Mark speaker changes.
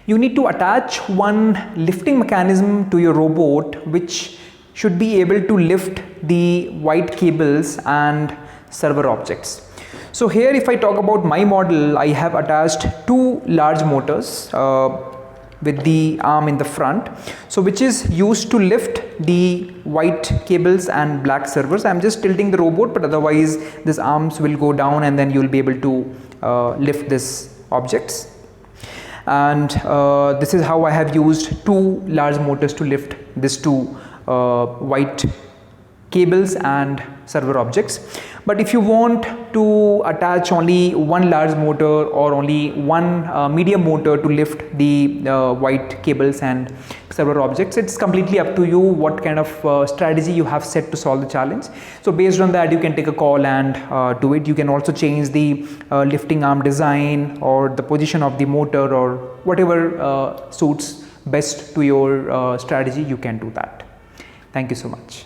Speaker 1: You need to attach one lifting mechanism to your robot which should be able to lift the white cables and server objects. So here, if I talk about my model, I have attached two large motors with the arm in the front, so which is used to lift the white cables and black servers. I'm just tilting the robot, but otherwise these arms will go down and then you'll be able to lift these objects. And this is how I have used two large motors to lift these two white cables and server objects. But if you want to attach only one large motor or only one medium motor to lift the white cables and server objects, it's completely up to you what kind of strategy you have set to solve the challenge. So based on that, you can take a call and do it. You can also change the lifting arm design or the position of the motor, or whatever suits best to your strategy, you can do that. Thank you so much.